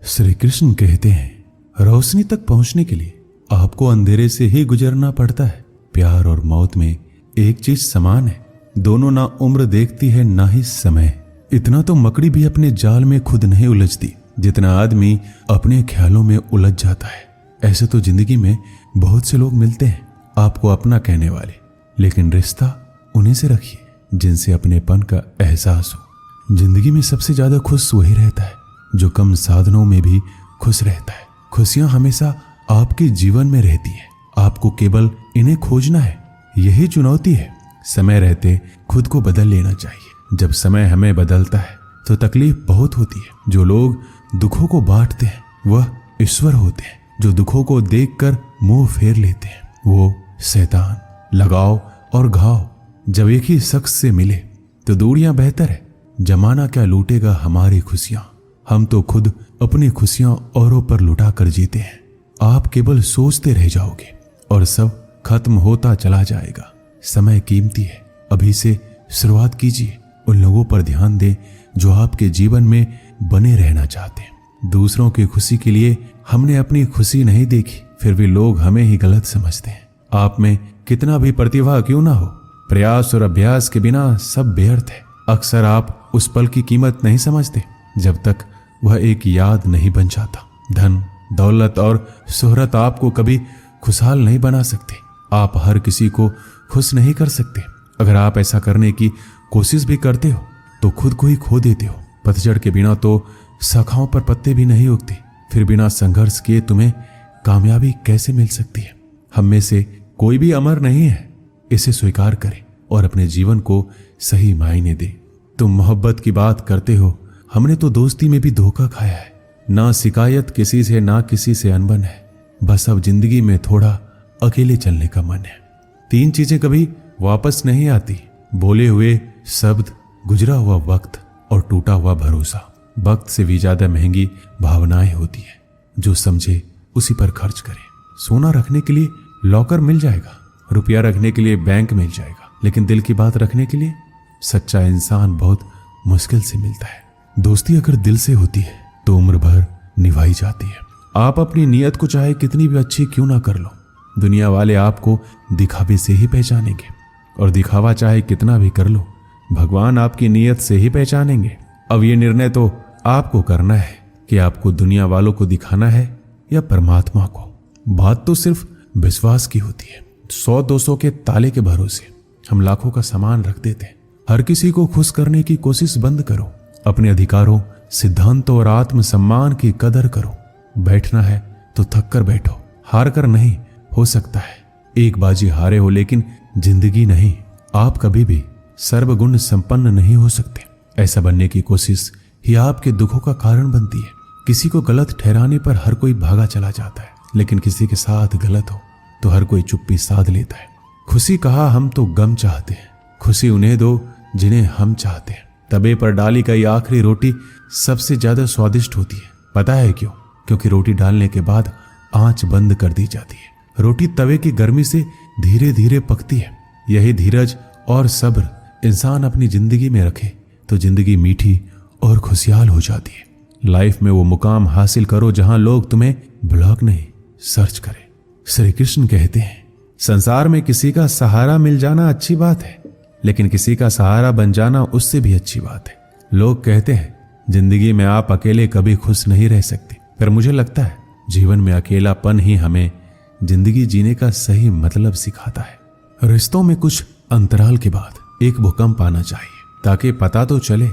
श्री कृष्ण कहते हैं, रोशनी तक पहुंचने के लिए आपको अंधेरे से ही गुजरना पड़ता है। प्यार और मौत में एक चीज समान है, दोनों ना उम्र देखती है ना ही समय। इतना तो मकड़ी भी अपने जाल में खुद नहीं उलझती जितना आदमी अपने ख्यालों में उलझ जाता है। ऐसे तो जिंदगी में बहुत से लोग मिलते हैं आपको अपना कहने वाले, लेकिन रिश्ता उन्हीं से रखिए जिनसे अपनेपन का एहसास हो। जिंदगी में सबसे ज्यादा खुश वही रहता है जो कम साधनों में भी खुश रहता है। खुशियां हमेशा आपके जीवन में रहती है, आपको केवल इन्हें खोजना है। यही चुनौती है। समय रहते खुद को बदल लेना चाहिए। जब समय हमें बदलता है तो तकलीफ बहुत होती है। जो लोग दुखों को बांटते हैं वह ईश्वर होते हैं। जो दुखों को देखकर मुंह फेर लेते हैं वो शैतान। लगाव और घाव जब एक ही शख्स से मिले तो दूरियां बेहतर है। जमाना क्या लूटेगा हमारी खुशियां, हम तो खुद अपनी खुशियां औरों पर लुटा कर जीते हैं। आप केवल सोचते रह जाओगे और सब खत्म होता चला जाएगा। समय कीमती है, अभी से शुरुआत कीजिए। उन लोगों पर ध्यान दें जो आपके जीवन में बने रहना चाहते हैं। दूसरों की खुशी के लिए हमने अपनी खुशी नहीं देखी, फिर भी लोग हमें ही गलत समझते हैं। आप में कितना भी प्रतिभा क्यों ना हो, प्रयास और अभ्यास के बिना सब व्यर्थ है। अक्सर आप उस पल की कीमत नहीं समझते जब तक वह एक याद नहीं बन जाता। धन, दौलत और शोहरत आपको कभी खुशहाल नहीं बना सकते। आप हर किसी को खुश नहीं कर सकते। अगर आप ऐसा करने की कोशिश भी करते हो तो खुद को ही खो देते हो। पतझड़ के बिना तो शाखाओं पर पत्ते भी नहीं उगते। फिर बिना संघर्ष किए तुम्हें कामयाबी कैसे मिल सकती है? हम में से कोई भी अमर नहीं है, इसे स्वीकार करें और अपने जीवन को सही मायने दें। तुम मोहब्बत की बात करते हो, हमने तो दोस्ती में भी धोखा खाया है। ना शिकायत किसी से, ना किसी से अनबन है। बस अब जिंदगी में थोड़ा अकेले चलने का मन है। 3 चीजें कभी वापस नहीं आती, बोले हुए शब्द, गुजरा हुआ वक्त और टूटा हुआ भरोसा। वक्त से भी ज्यादा महंगी भावनाएं होती है। जो समझे उसी पर खर्च करे। सोना रखने के लिए लॉकर मिल जाएगा, रुपया रखने के लिए बैंक मिल जाएगा, लेकिन दिल की बात रखने के लिए सच्चा इंसान बहुत मुश्किल से मिलता है। दोस्ती अगर दिल से होती है तो उम्र भर निभाई जाती है। आप अपनी नीयत को चाहे कितनी भी अच्छी क्यों ना कर लो, दुनिया वाले आपको दिखावे से ही पहचानेंगे। और दिखावा चाहे कितना भी कर लो, भगवान आपकी नीयत से ही पहचानेंगे। अब ये निर्णय तो आपको करना है कि आपको दुनिया वालों को दिखाना है या परमात्मा को। बात तो सिर्फ विश्वास की होती है। 100-200 के ताले के भरोसे हम लाखों का सामान रख देते हैं। हर किसी को खुश करने की कोशिश बंद करो। अपने अधिकारों, सिद्धांतों और आत्मसम्मान की कदर करो। बैठना है तो थक कर बैठो, हार कर नहीं। हो सकता है एक बाजी हारे हो, लेकिन जिंदगी नहीं। आप कभी भी सर्वगुण संपन्न नहीं हो सकते। ऐसा बनने की कोशिश ही आपके दुखों का कारण बनती है। किसी को गलत ठहराने पर हर कोई भागा चला जाता है, लेकिन किसी के साथ गलत हो तो हर कोई चुप्पी साध लेता है। खुशी कहा हम तो गम चाहते हैं, खुशी उन्हें दो जिन्हें हम चाहते हैं। तवे पर डाली गई आखिरी रोटी सबसे ज्यादा स्वादिष्ट होती है। पता है क्यों? क्योंकि रोटी डालने के बाद आंच बंद कर दी जाती है। रोटी तवे की गर्मी से धीरे धीरे पकती है। यही धीरज और सब्र इंसान अपनी जिंदगी में रखे तो जिंदगी मीठी और खुशहाल हो जाती है। लाइफ में वो मुकाम हासिल करो जहां लोग तुम्हें ब्लॉग नहीं, सर्च करें। श्री कृष्ण कहते हैं, संसार में किसी का सहारा मिल जाना अच्छी बात है, लेकिन किसी का सहारा बन जाना उससे भी अच्छी बात है। लोग कहते हैं जिंदगी में आप अकेले कभी खुश नहीं रह सकते, पर मुझे लगता है जीवन में अकेलापन ही हमें जिंदगी जीने का सही मतलब सिखाता है। रिश्तों में कुछ अंतराल के बाद एक भूकंप आना चाहिए ताकि पता तो चले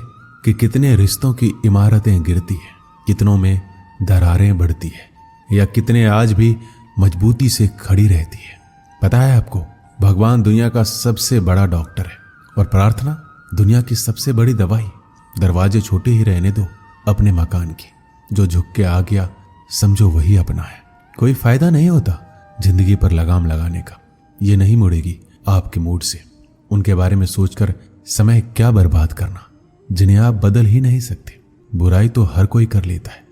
कि कितने रिश्तों की इमारतें गिरती है, कितनों में दरारें बढ़ती है, या कितने आज भी मजबूती से खड़ी रहती है। पता है आपको, भगवान दुनिया का सबसे बड़ा डॉक्टर है और प्रार्थना दुनिया की सबसे बड़ी दवाई। दरवाजे छोटे ही रहने दो अपने मकान की, जो झुक के आ गया समझो वही अपना है। कोई फायदा नहीं होता जिंदगी पर लगाम लगाने का, ये नहीं मुड़ेगी आपके मूड से। उनके बारे में सोचकर समय क्या बर्बाद करना जिन्हें आप बदल ही नहीं सकते। बुराई तो हर कोई कर लेता है,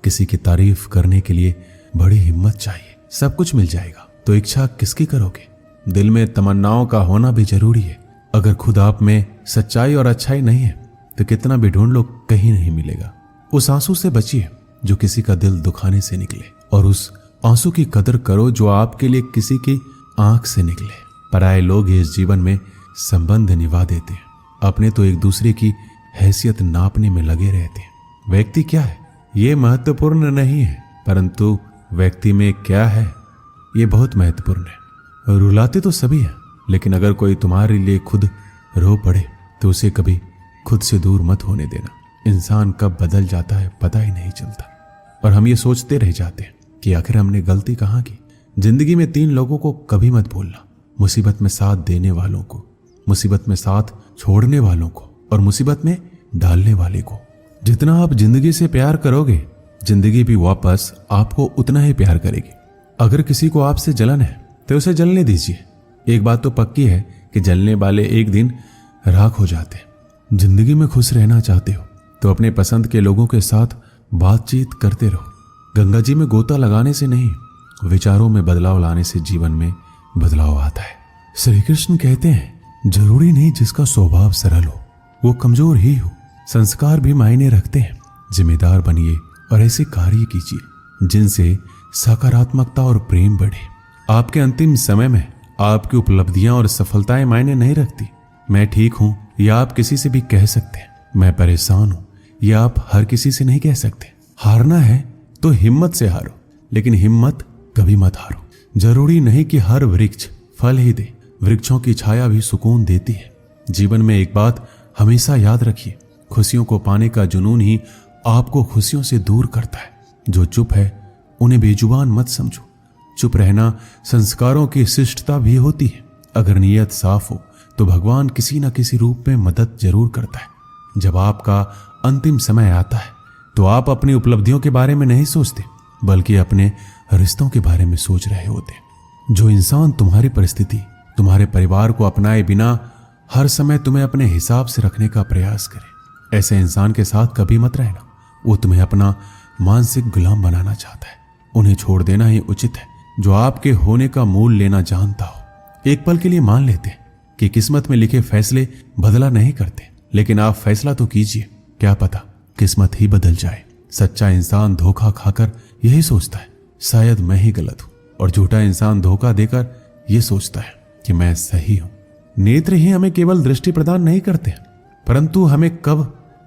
किसी की तारीफ करने के लिए बड़ी हिम्मत चाहिए। सब कुछ मिल जाएगा तो इच्छा किसकी करोगे? दिल में तमन्नाओं का होना भी जरूरी है। अगर खुद आप में सच्चाई और अच्छाई नहीं है तो कितना भी ढूंढ लो कहीं नहीं मिलेगा। उस आंसू से बचिए जो किसी का दिल दुखाने से निकले, और उस आंसू की कदर करो जो आपके लिए किसी की आंख से निकले। पराये लोग इस जीवन में संबंध निभा देते हैं, अपने तो एक दूसरे की हैसियत नापने में लगे रहते हैं। व्यक्ति क्या है ये महत्वपूर्ण नहीं है, परंतु व्यक्ति में क्या है ये बहुत महत्वपूर्ण है। रुलाते तो सभी हैं, लेकिन अगर कोई तुम्हारे लिए खुद रो पड़े तो उसे कभी खुद से दूर मत होने देना। इंसान कब बदल जाता है पता ही नहीं चलता, और हम ये सोचते रह जाते हैं कि आखिर हमने गलती कहाँ की। जिंदगी में 3 लोगों को कभी मत भूलना, मुसीबत में साथ देने वालों को, मुसीबत में साथ छोड़ने वालों को, और मुसीबत में डालने वाले को। जितना आप जिंदगी से प्यार करोगे, जिंदगी भी वापस आपको उतना ही प्यार करेगी। अगर किसी को आपसे जलन है तो उसे जलने दीजिए। एक बात तो पक्की है कि जलने वाले एक दिन राख हो जाते हैं। जिंदगी में खुश रहना चाहते हो तो अपने पसंद के लोगों के साथ बातचीत करते रहो। गंगा जी में गोता लगाने से नहीं, विचारों में बदलाव लाने से जीवन में बदलाव आता है। श्री कृष्ण कहते हैं, जरूरी नहीं जिसका स्वभाव सरल हो वो कमजोर ही हो। संस्कार भी मायने रखते हैं। जिम्मेदार बनिए और ऐसे कार्य कीजिए जिनसे सकारात्मकता और प्रेम बढ़े। आपके अंतिम समय में आपकी उपलब्धियां और सफलताएं मायने नहीं रखती। मैं ठीक हूं या आप किसी से भी कह सकते हैं। मैं परेशान हूं या आप हर किसी से नहीं कह सकते। हारना है तो हिम्मत से हारो, लेकिन हिम्मत कभी मत हारो। जरूरी नहीं कि हर वृक्ष फल ही दे, वृक्षों की छाया भी सुकून देती है। जीवन में एक बात हमेशा याद रखिए, खुशियों को पाने का जुनून ही आपको खुशियों से दूर करता है। जो चुप है उन्हें बेजुबान मत समझो। चुप रहना संस्कारों की शिष्टता भी होती है। अगर नीयत साफ हो तो भगवान किसी न किसी रूप में मदद जरूर करता है। जब आपका अंतिम समय आता है तो आप अपनी उपलब्धियों के बारे में नहीं सोचते, बल्कि अपने रिश्तों के बारे में सोच रहे होते। जो इंसान तुम्हारी परिस्थिति, तुम्हारे परिवार को अपनाए बिना हर समय तुम्हें अपने हिसाब से रखने का प्रयास करे, ऐसे इंसान के साथ कभी मत रहना। वो तुम्हें अपना मानसिक गुलाम बनाना चाहता है। उन्हें छोड़ देना ही उचित है। जो आपके होने का मूल लेना जानता हो। एक पल के लिए मान लेते हैं कि किस्मत में लिखे फैसले बदला नहीं करते, लेकिन आप फैसला तो कीजिए, क्या पता किस्मत ही बदल जाए। सच्चा इंसान धोखा खाकर यही सोचता है शायद मैं ही गलत हूं, और झूठा इंसान धोखा देकर यह सोचता है कि मैं सही हूं। नेत्र ही हमें केवल दृष्टि प्रदान नहीं करते, परंतु हमें कब,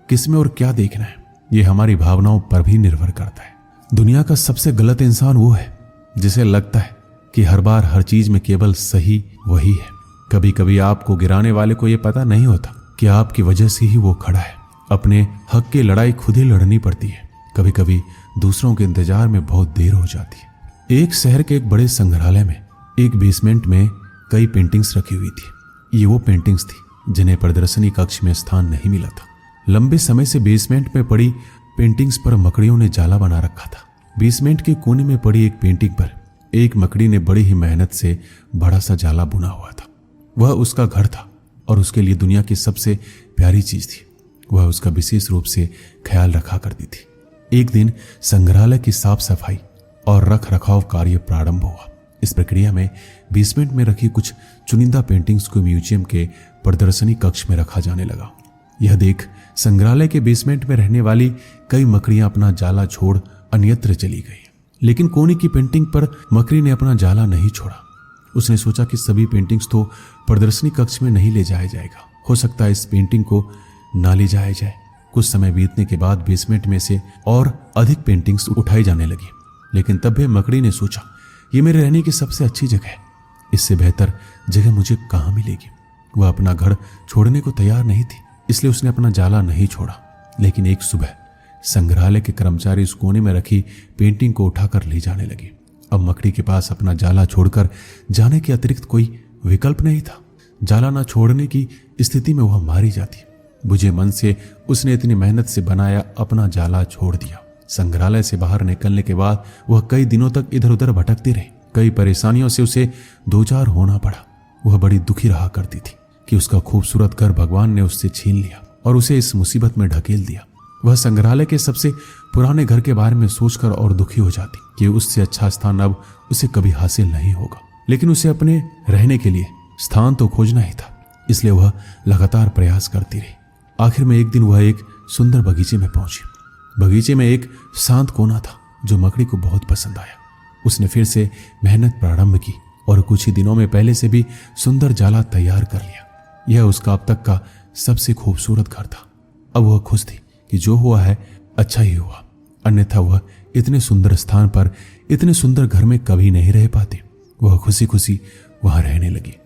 किसमें और क्या देखना है यह हमारी भावनाओं पर भी निर्भर करता है। दुनिया का सबसे गलत इंसान वो है जिसे लगता है कि हर बार हर चीज में केवल सही वही है। कभी कभी आपको गिराने वाले को यह पता नहीं होता कि आपकी वजह से ही वो खड़ा है। अपने हक की लड़ाई खुद ही लड़नी पड़ती है। कभी कभी दूसरों के इंतजार में बहुत देर हो जाती है। एक शहर के एक बड़े संग्रहालय में एक बेसमेंट में कई पेंटिंग्स रखी हुई थी। ये वो पेंटिंग्स थी जिन्हें प्रदर्शनी कक्ष में स्थान नहीं मिला था। लंबे समय से बेसमेंट में पड़ी पेंटिंग्स पर मकड़ियों ने जाला बना रखा था। बेसमेंट के कोने में पड़ी एक पेंटिंग पर एक मकड़ी ने बड़ी ही मेहनत से बड़ा सा जाला बुना हुआ था। वह उसका घर था और उसके लिए दुनिया की सबसे प्यारी चीज थी। वह उसका विशेष रूप से ख्याल रखा करती थी। एक दिन संग्रहालय की साफ सफाई और रख रखाव कार्य प्रारंभ हुआ। इस प्रक्रिया में बेसमेंट में रखी कुछ चुनिंदा पेंटिंग्स को म्यूजियम के प्रदर्शनी कक्ष में रखा जाने लगा। यह देख संग्रहालय के बेसमेंट में रहने वाली कई मकड़ियां अपना जाला छोड़ अन्यत्र चली गई, लेकिन कोने की पेंटिंग पर मकड़ी ने अपना जाला नहीं छोड़ा। उसने सोचा कि सभी पेंटिंग्स तो प्रदर्शनी कक्ष में नहीं ले जाया जाएगा, हो सकता है इस पेंटिंग को ना ले जाया जाए। कुछ समय बीतने के बाद बेसमेंट में से और अधिक पेंटिंग्स उठाई जाने लगी, लेकिन तब भी मकड़ी ने सोचा ये मेरे रहने की सबसे अच्छी जगह है, इससे बेहतर जगह मुझे कहाँ मिलेगी। वह अपना घर छोड़ने को तैयार नहीं थी, इसलिए उसने अपना जाला नहीं छोड़ा। लेकिन एक सुबह संग्रहालय के कर्मचारी उस कोने में रखी पेंटिंग को उठाकर ले जाने लगे। अब मकड़ी के पास अपना जाला छोड़कर जाने के अतिरिक्त कोई विकल्प नहीं था। जाला न छोड़ने की स्थिति में वह मारी जाती। बुझे मन से उसने इतनी मेहनत से बनाया अपना जाला छोड़ दिया। संग्रहालय से बाहर निकलने के बाद वह कई दिनों तक इधर उधर भटकती रही। कई परेशानियों से उसे दो चार होना पड़ा। वह बड़ी दुखी रहा करती थी कि उसका खूबसूरत घर भगवान ने उससे छीन लिया और उसे इस मुसीबत में ढकेल दिया। वह संग्रहालय के सबसे पुराने घर के बारे में सोचकर और दुखी हो जाती कि उससे अच्छा स्थान अब उसे कभी हासिल नहीं होगा। लेकिन उसे अपने रहने के लिए स्थान तो खोजना ही था, इसलिए वह लगातार प्रयास करती रही। आखिर में एक दिन वह एक सुंदर बगीचे में पहुंची। बगीचे में एक शांत कोना था जो मकड़ी को बहुत पसंद आया। उसने फिर से मेहनत प्रारंभ की और कुछ ही दिनों में पहले से भी सुंदर जाला तैयार कर लिया। यह उसका अब तक का सबसे खूबसूरत घर था। अब वह खुश थी कि जो हुआ है अच्छा ही हुआ, अन्यथा वह इतने सुंदर स्थान पर, इतने सुंदर घर में कभी नहीं रह पाती। वह खुशी खुशी वहां रहने लगी।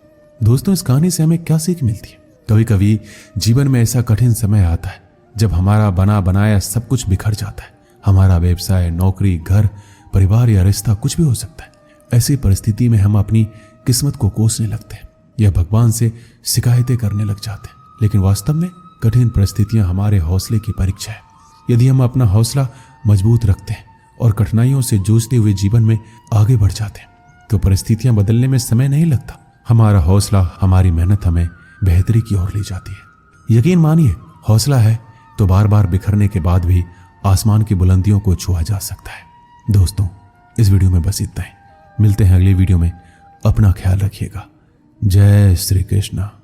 दोस्तों, इस कहानी से हमें क्या सीख मिलती है? कभी कभी जीवन में ऐसा कठिन समय आता है जब हमारा बना बनाया सब कुछ बिखर जाता है। हमारा व्यवसाय, नौकरी, घर, परिवार या रिश्ता कुछ भी हो सकता है। ऐसी परिस्थिति में हम अपनी किस्मत को कोसने लगते हैं या भगवान से शिकायतें करने लग जाते हैं। लेकिन वास्तव में कठिन परिस्थितियां हमारे हौसले की परीक्षा है। यदि हम अपना हौसला मजबूत रखते हैं और कठिनाइयों से जूझते हुए जीवन में आगे बढ़ जाते हैं तो परिस्थितियां बदलने में समय नहीं लगता। हमारा हौसला, हमारी मेहनत हमें बेहतरी की ओर ले जाती है। यकीन मानिए, हौसला है तो बार बार बिखरने के बाद भी आसमान की बुलंदियों को छुआ जा सकता है। दोस्तों, इस वीडियो में बस इतना ही। मिलते हैं अगली वीडियो में। अपना ख्याल रखिएगा। जय श्री कृष्ण।